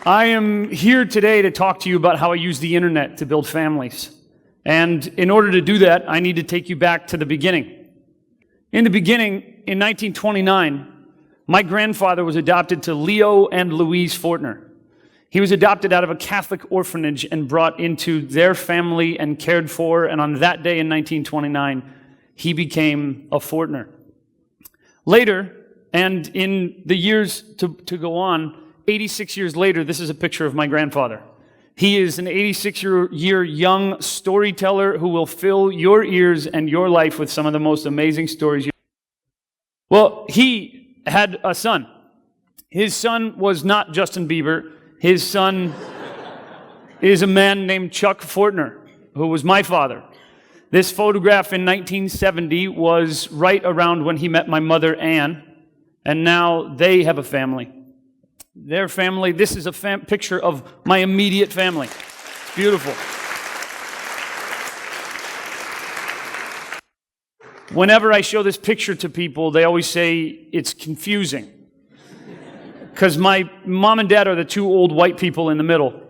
I am here today to talk to you about how I use the internet to build families. And in order to do that, I need to take you back to the beginning. In the beginning, in 1929, my grandfather was adopted to Leo and Louise Fortener. He was adopted out of a Catholic orphanage and brought into their family and cared for, and on that day in 1929, he became a Fortener. Later, and in the years to go on, 86 years later, this is a picture of my grandfather. He is an 86-year young storyteller who will fill your ears and your life with some of the most amazing stories. Well, he had a son. His son was not Justin Bieber. His son is a man named Chuck Fortener, who was my father. This photograph in 1970 was right around when he met my mother, Ann, and now they have a family. Their family, this is a picture of my immediate family. Beautiful. Whenever I show this picture to people, they always say it's confusing. Because my mom and dad are the two old white people in the middle.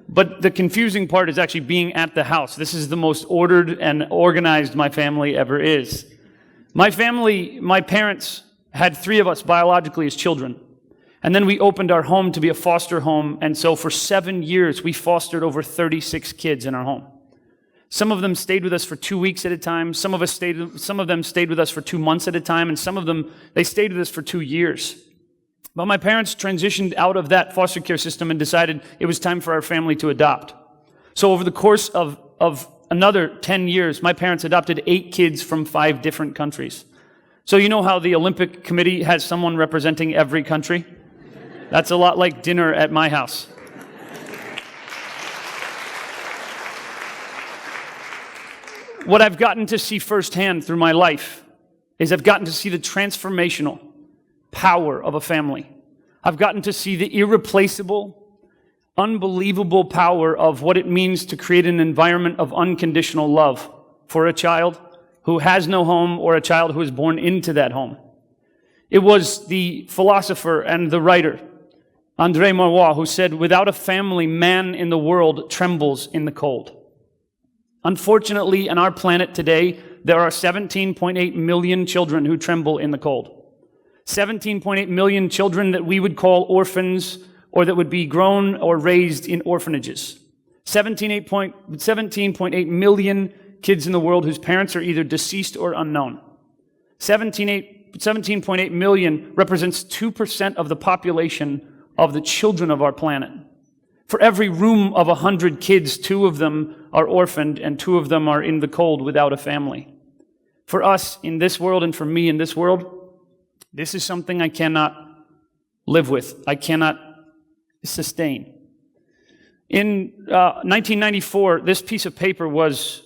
But the confusing part is actually being at the house. This is the most ordered and organized my family ever is. My family, my parents had 3 of us biologically as children. And then we opened our home to be a foster home, and so for 7 years, we fostered over 36 kids in our home. Some of them stayed with us for 2 weeks at a time, some of them stayed with us for 2 months at a time, and some of them, they stayed with us for 2 years. But my parents transitioned out of that foster care system and decided it was time for our family to adopt. So over the course of another 10 years, my parents adopted 8 kids from 5 different countries. So you know how the Olympic Committee has someone representing every country? That's a lot like dinner at my house. What I've gotten to see firsthand through my life is I've gotten to see the transformational power of a family. I've gotten to see the irreplaceable, unbelievable power of what it means to create an environment of unconditional love for a child who has no home or a child who is born into that home. It was the philosopher and the writer André Maurois, who said, "Without a family, man in the world trembles in the cold." Unfortunately, on our planet today, there are 17.8 million children who tremble in the cold. 17.8 million children that we would call orphans or that would be grown or raised in orphanages. 17.8 million kids in the world whose parents are either deceased or unknown. 17.8 million represents 2% of the population of the children of our planet. For every room of 100 kids, 2 of them are orphaned and 2 of them are in the cold without a family. For us in this world and for me in this world, this is something I cannot live with. I cannot sustain. In 1994, this piece of paper was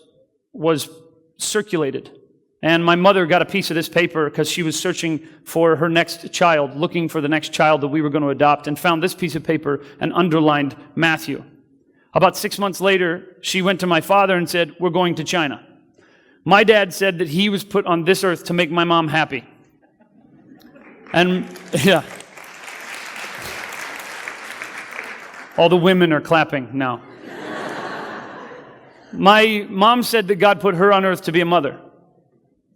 circulated. And my mother got a piece of this paper because she was searching for her next child, looking for the next child that we were going to adopt, and found this piece of paper and underlined Matthew. About 6 months later, she went to my father and said, "We're going to China." My dad said that he was put on this earth to make my mom happy. And, yeah. All the women are clapping now. My mom said that God put her on earth to be a mother.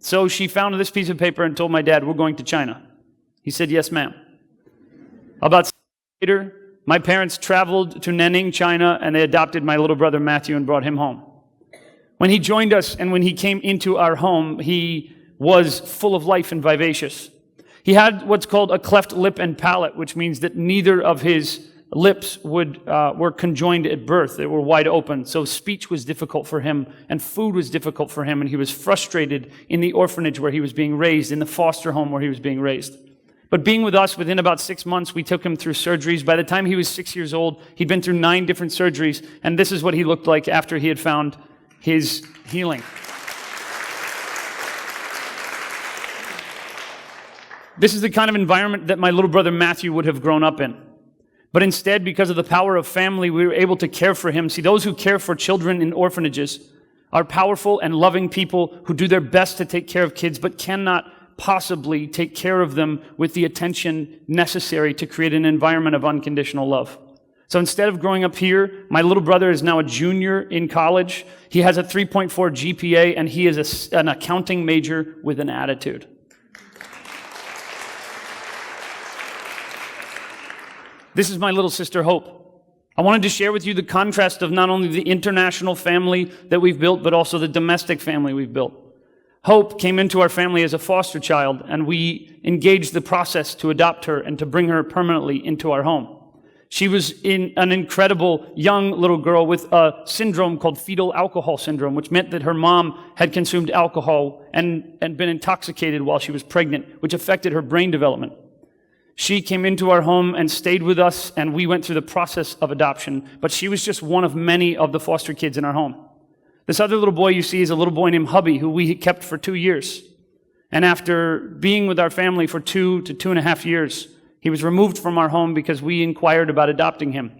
So she found this piece of paper and told my dad, "We're going to China." He said, "Yes, ma'am." About 6 months later, my parents traveled to Nanning, China, and they adopted my little brother Matthew and brought him home. When he joined us and when he came into our home, he was full of life and vivacious. He had what's called a cleft lip and palate, which means that neither of his lips were conjoined at birth. They were wide open. So speech was difficult for him, and food was difficult for him, and he was frustrated in the orphanage where he was being raised, in the foster home where he was being raised. But being with us, within about 6 months, we took him through surgeries. By the time he was 6 years old, he'd been through 9 different surgeries, and this is what he looked like after he had found his healing. This is the kind of environment that my little brother Matthew would have grown up in. But instead, because of the power of family, we were able to care for him. See, those who care for children in orphanages are powerful and loving people who do their best to take care of kids, but cannot possibly take care of them with the attention necessary to create an environment of unconditional love. So instead of growing up here, my little brother is now a junior in college. He has a 3.4 GPA, and he is an accounting major with an attitude. This is my little sister, Hope. I wanted to share with you the contrast of not only the international family that we've built, but also the domestic family we've built. Hope came into our family as a foster child, and we engaged the process to adopt her and to bring her permanently into our home. She was an incredible young little girl with a syndrome called fetal alcohol syndrome, which meant that her mom had consumed alcohol and been intoxicated while she was pregnant, which affected her brain development. She came into our home and stayed with us, and we went through the process of adoption, but she was just one of many of the foster kids in our home. This other little boy you see is a little boy named Hubby, who we kept for 2 years. And after being with our family for 2 to 2.5 years, he was removed from our home because we inquired about adopting him.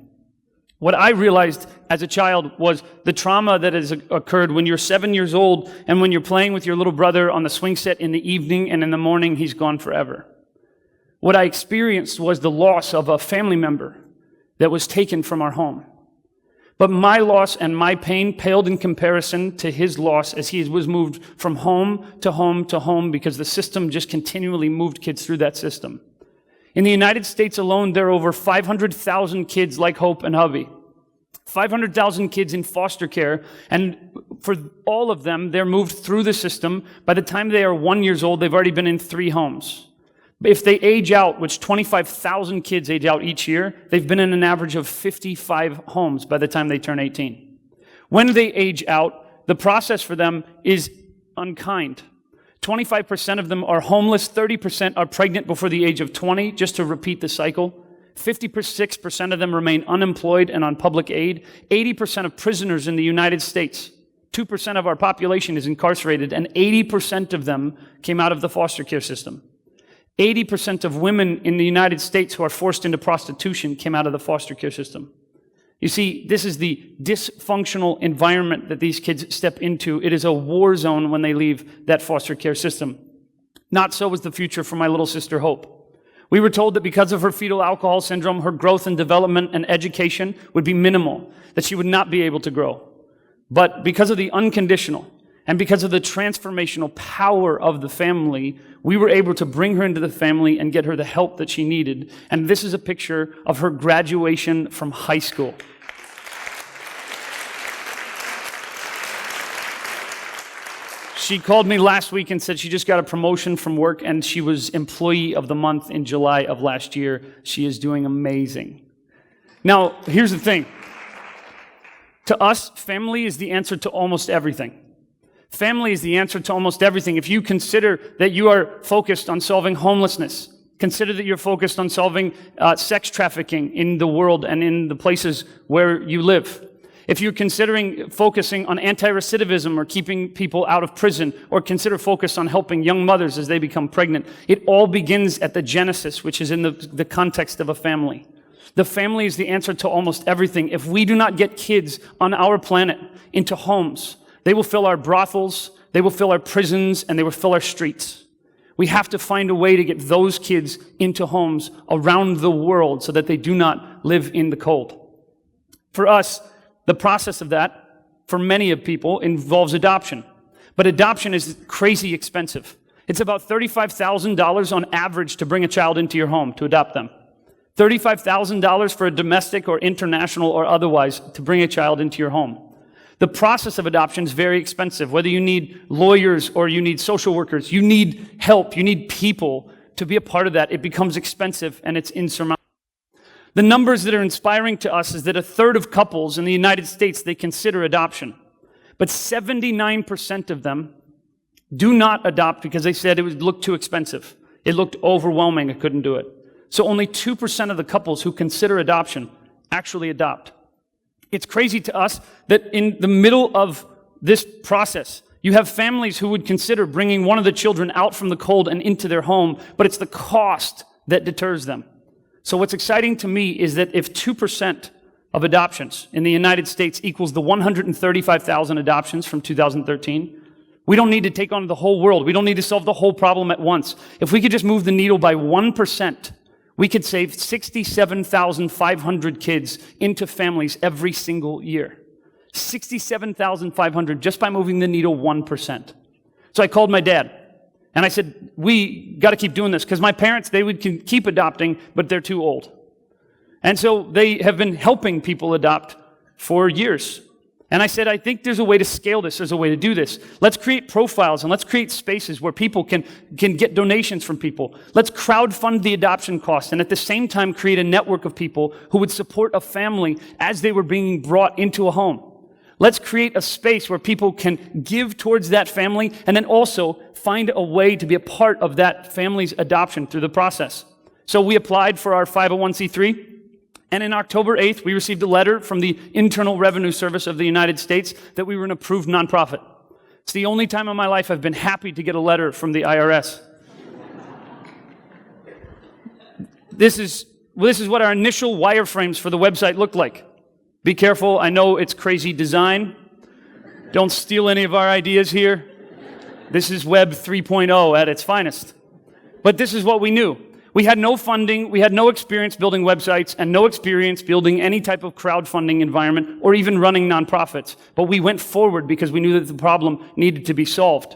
What I realized as a child was the trauma that has occurred when you're 7 years old and when you're playing with your little brother on the swing set in the evening, and in the morning he's gone forever. What I experienced was the loss of a family member that was taken from our home. But my loss and my pain paled in comparison to his loss as he was moved from home to home to home, because the system just continually moved kids through that system. In the United States alone, there are over 500,000 kids like Hope and Hubby. 500,000 kids in foster care, and for all of them, they're moved through the system. By the time they are 1 year old, they've already been in 3 homes. If they age out, which 25,000 kids age out each year, they've been in an average of 55 homes by the time they turn 18. When they age out, the process for them is unkind. 25% of them are homeless, 30% are pregnant before the age of 20, just to repeat the cycle. 56% of them remain unemployed and on public aid. 80% of prisoners in the United States, 2% of our population is incarcerated, and 80% of them came out of the foster care system. 80% of women in the United States who are forced into prostitution came out of the foster care system. You see, this is the dysfunctional environment that these kids step into. It is a war zone when they leave that foster care system. Not so was the future for my little sister, Hope. We were told that because of her fetal alcohol syndrome, her growth and development and education would be minimal, that she would not be able to grow. But because of the unconditional and because of the transformational power of the family, we were able to bring her into the family and get her the help that she needed. And this is a picture of her graduation from high school. She called me last week and said she just got a promotion from work, and she was Employee of the Month in July of last year. She is doing amazing. Now, here's the thing. To us, family is the answer to almost everything. Family is the answer to almost everything. If you consider that you are focused on solving homelessness, consider that you're focused on solving sex trafficking in the world and in the places where you live. If you're considering focusing on anti-recidivism or keeping people out of prison, or consider focus on helping young mothers as they become pregnant, it all begins at the genesis, which is in the context of a family. The family is the answer to almost everything. If we do not get kids on our planet into homes, they will fill our brothels, they will fill our prisons, and they will fill our streets. We have to find a way to get those kids into homes around the world so that they do not live in the cold. For us, the process of that, for many of people, involves adoption. But adoption is crazy expensive. It's about $35,000 on average to bring a child into your home, to adopt them. $35,000 for a domestic or international or otherwise to bring a child into your home. The process of adoption is very expensive. Whether you need lawyers or you need social workers, you need help, you need people to be a part of that. It becomes expensive and it's insurmountable. The numbers that are inspiring to us is that 1/3 of couples in the United States, they consider adoption. But 79% of them do not adopt because they said it would look too expensive. It looked overwhelming, I couldn't do it. So only 2% of the couples who consider adoption actually adopt. It's crazy to us that in the middle of this process, you have families who would consider bringing one of the children out from the cold and into their home, but it's the cost that deters them. So what's exciting to me is that if 2% of adoptions in the United States equals the 135,000 adoptions from 2013, We don't need to take on the whole world. We don't need to solve the whole problem at once. If we could just move the needle by 1%, we could save 67,500 kids into families every single year. 67,500 just by moving the needle 1%. So I called my dad and I said, we got to keep doing this because my parents, they would keep adopting, but they're too old. And so they have been helping people adopt for years. And I said, I think there's a way to scale this. There's a way to do this. Let's create profiles and let's create spaces where people can get donations from people. Let's crowdfund the adoption cost and at the same time create a network of people who would support a family as they were being brought into a home. Let's create a space where people can give towards that family and then also find a way to be a part of that family's adoption through the process. So we applied for our 501c3. And in October 8th, we received a letter from the Internal Revenue Service of the United States that we were an approved nonprofit. It's the only time in my life I've been happy to get a letter from the IRS. This is what our initial wireframes for the website looked like. Be careful, I know it's crazy design. Don't steal any of our ideas here. This is Web 3.0 at its finest. But this is what we knew. We had no funding, we had no experience building websites, and no experience building any type of crowdfunding environment or even running nonprofits. But we went forward because we knew that the problem needed to be solved.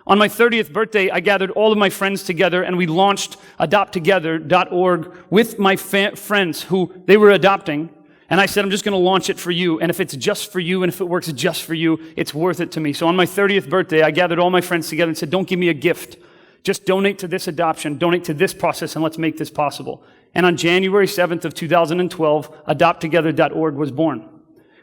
On my 30th birthday, I gathered all of my friends together and we launched adopttogether.org with my friends who they were adopting. And I said, I'm just going to launch it for you. And if it's just for you and if it works just for you, it's worth it to me. So on my 30th birthday, I gathered all my friends together and said, don't give me a gift. Just donate to this adoption, donate to this process, and let's make this possible. And on January 7th of 2012, adopttogether.org was born.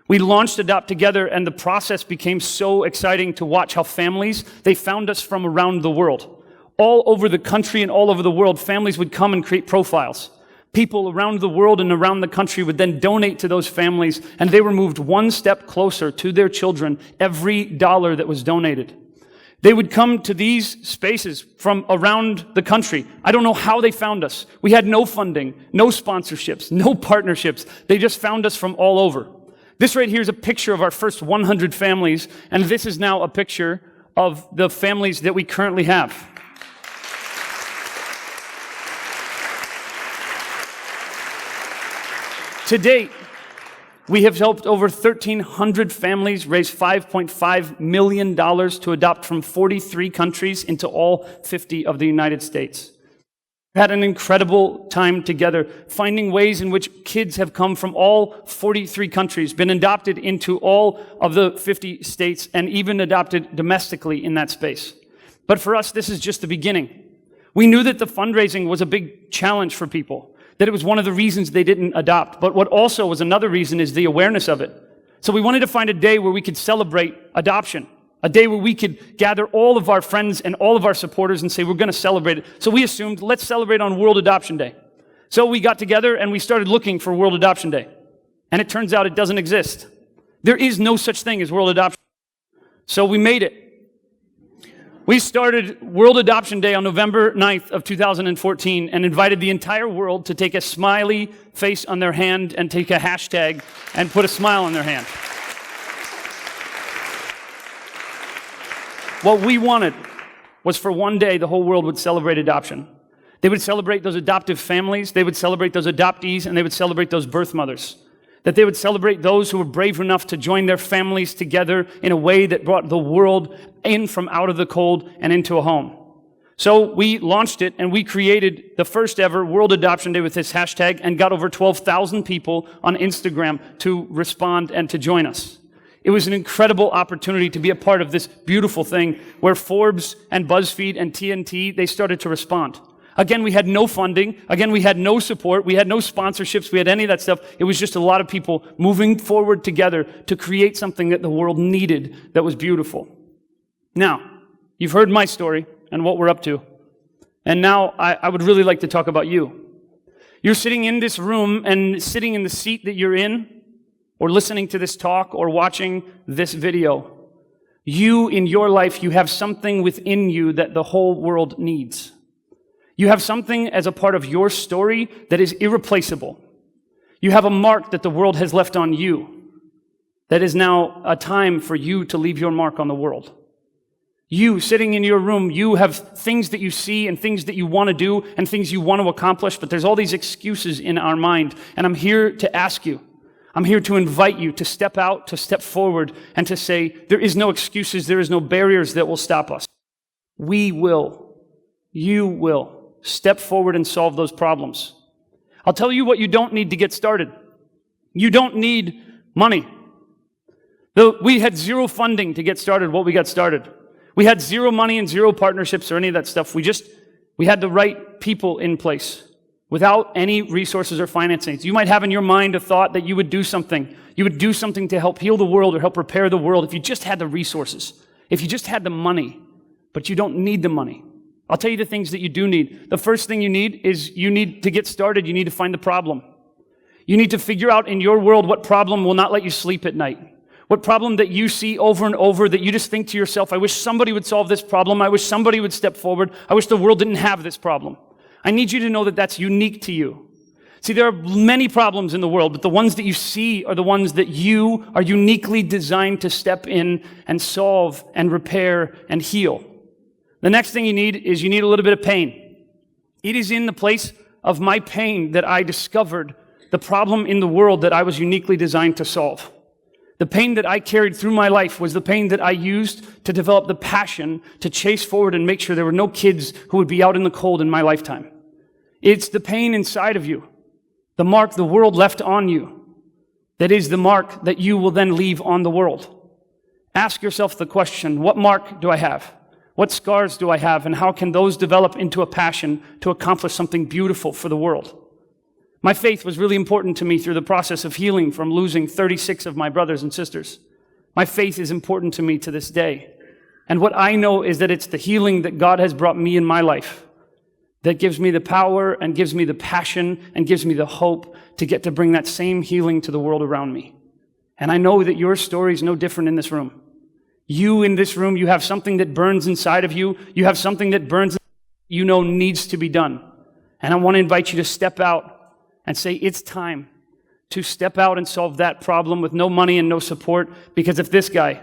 We launched Adopt Together, and the process became so exciting to watch how families, they found us from around the world. All over the country and all over the world, families would come and create profiles. People around the world and around the country would then donate to those families, and they were moved one step closer to their children every dollar that was donated. They would come to these spaces from around the country. I don't know how they found us. We had no funding, no sponsorships, no partnerships. They just found us from all over. This right here is a picture of our first 100 families, and this is now a picture of the families that we currently have. To date, we have helped over 1,300 families raise $5.5 million to adopt from 43 countries into all 50 of the United States. We've had an incredible time together, finding ways in which kids have come from all 43 countries, been adopted into all of the 50 states, and even adopted domestically in that space. But for us, this is just the beginning. We knew that the fundraising was a big challenge for people, that it was one of the reasons they didn't adopt. But what also was another reason is the awareness of it. So we wanted to find a day where we could celebrate adoption, a day where we could gather all of our friends and all of our supporters and say, we're going to celebrate it. So we assumed, let's celebrate on World Adoption Day. So we got together and we started looking for World Adoption Day. And it turns out it doesn't exist. There is no such thing as World Adoption Day. So we made it. We started World Adoption Day on November 9th of 2014 and invited the entire world to take a smiley face on their hand and take a hashtag and put a smile on their hand. What we wanted was for one day the whole world would celebrate adoption. They would celebrate those adoptive families, they would celebrate those adoptees, and they would celebrate those birth mothers. That they would celebrate those who were brave enough to join their families together in a way that brought the world in from out of the cold and into a home. So we launched it and we created the first ever World Adoption Day with this hashtag and got over 12,000 people on Instagram to respond and to join us. It was an incredible opportunity to be a part of this beautiful thing where Forbes and BuzzFeed and TNT, they started to respond. Again, we had no funding. Again, we had no support. We had no sponsorships. We had any of that stuff. It was just a lot of people moving forward together to create something that the world needed that was beautiful. Now, you've heard my story and what we're up to. And now I would really like to talk about you. You're sitting in this room and sitting in the seat that you're in, or listening to this talk, or watching this video. You, in your life, you have something within you that the whole world needs. You have something as a part of your story that is irreplaceable. You have a mark that the world has left on you. That is now a time for you to leave your mark on the world. You sitting in your room, you have things that you see and things that you want to do and things you want to accomplish, but there's all these excuses in our mind. And I'm here to ask you, I'm here to invite you to step out, to step forward, and to say, there is no excuses, there is no barriers that will stop us. We will, you will, step forward and solve those problems. I'll tell you what you don't need to get started. You don't need money. We had zero funding to get started what we got started. We had zero money and zero partnerships or any of that stuff. We had the right people in place without any resources or financing. So you might have in your mind a thought that you would do something. You would do something to help heal the world or help repair the world if you just had the resources, if you just had the money, but you don't need the money. I'll tell you the things that you do need. The first thing you need is you need to get started. You need to find the problem. You need to figure out in your world what problem will not let you sleep at night. What problem that you see over and over that you just think to yourself, I wish somebody would solve this problem. I wish somebody would step forward. I wish the world didn't have this problem. I need you to know that that's unique to you. See, there are many problems in the world, but the ones that you see are the ones that you are uniquely designed to step in and solve and repair and heal. The next thing you need is you need a little bit of pain. It is in the place of my pain that I discovered the problem in the world that I was uniquely designed to solve. The pain that I carried through my life was the pain that I used to develop the passion to chase forward and make sure there were no kids who would be out in the cold in my lifetime. It's the pain inside of you, the mark the world left on you, that is the mark that you will then leave on the world. Ask yourself the question, what mark do I have? What scars do I have? And how can those develop into a passion to accomplish something beautiful for the world? My faith was really important to me through the process of healing from losing 36 of my brothers and sisters. My faith is important to me to this day. And what I know is that it's the healing that God has brought me in my life that gives me the power and gives me the passion and gives me the hope to get to bring that same healing to the world around me. And I know that your story is no different in this room. You in this room, you have something that burns inside of you. You have something that burns, you know, needs to be done. And I want to invite you to step out and say, it's time to step out and solve that problem with no money and no support. Because if this guy,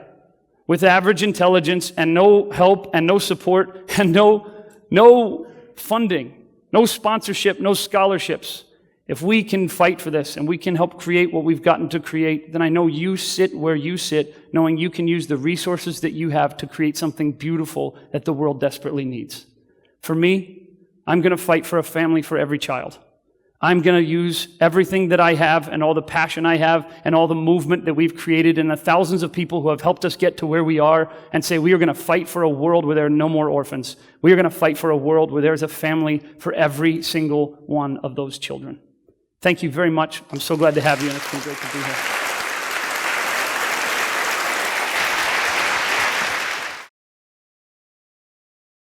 with average intelligence and no help and no support and no funding, no sponsorship, no scholarships, if we can fight for this and we can help create what we've gotten to create, then I know you sit where you sit, knowing you can use the resources that you have to create something beautiful that the world desperately needs. For me, I'm going to fight for a family for every child. I'm going to use everything that I have and all the passion I have and all the movement that we've created and the thousands of people who have helped us get to where we are and say we are going to fight for a world where there are no more orphans. We are going to fight for a world where there's a family for every single one of those children. Thank you very much. I'm so glad to have you, and it's been great to be here.